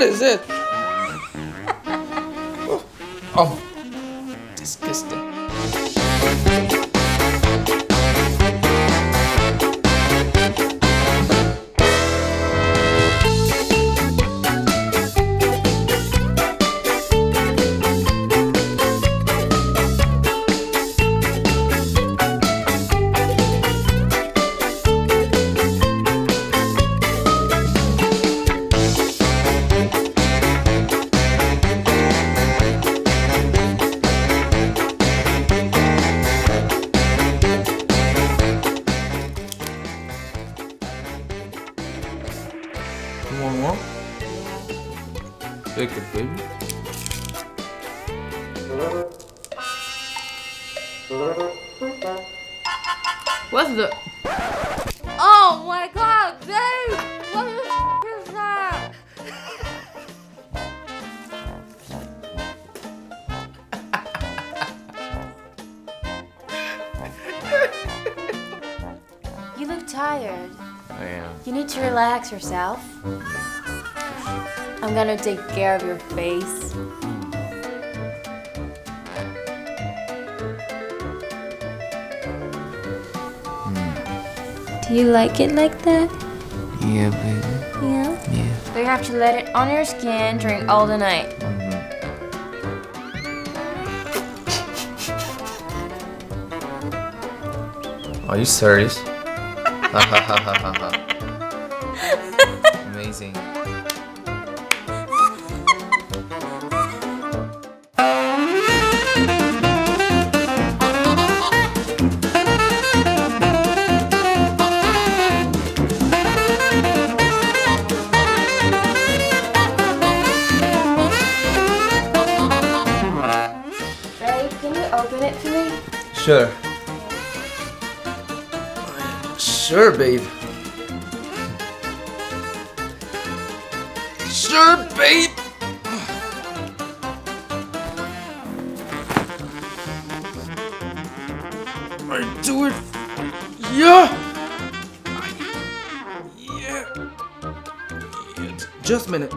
What is it? Oh, disgusting. You want more? Take it, baby. What's the... Oh my god, dude! What the is that? You look tired. I am. You need to relax yourself. I'm gonna take care of your face. Do you like it like that? Yeah, baby. Yeah? Yeah. So you have to let it on your skin during all the night. Are you serious? Amazing. Babe, can you open it for me? Sure. Sure, babe. Sure, babe. I do it. Yeah. Yeah. Just a minute.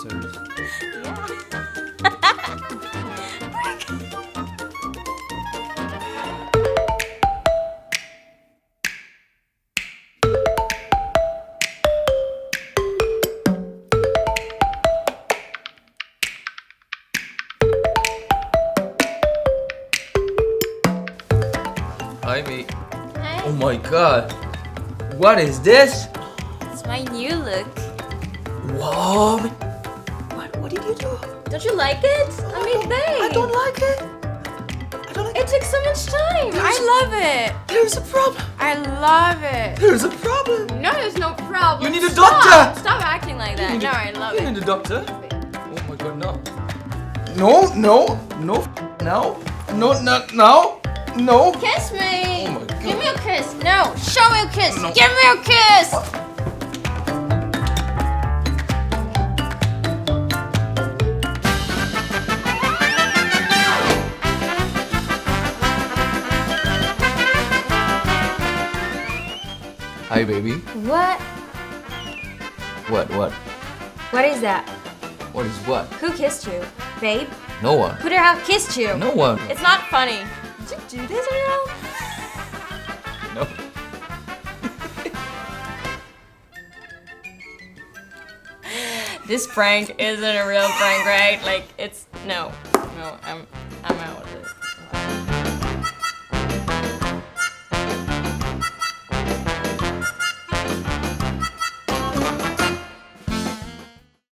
Serious. Hi, mate. Hi. Oh my god. What is this? It's my new look. Whoa. What did you do? Don't you like it? I mean, babe. I don't like it. I don't like It took so much time. I love it. There's a problem. I love it. There's a problem. No, there's no problem. You need a Stop. doctor. Stop acting like that. No, I love You it. need a doctor. Oh my god, no. No, no, no, no, no, no, no, no. Kiss me. Oh my God. Give me a kiss. No, show me a kiss. No. Give me a kiss. Hi, baby. What? What? What is that? What is what? Who kissed you? Babe? No one. Who the hell kissed you? No one. It's not funny. Did you do this or no? No. This prank isn't a real prank, right? Like, it's... No, I'm out.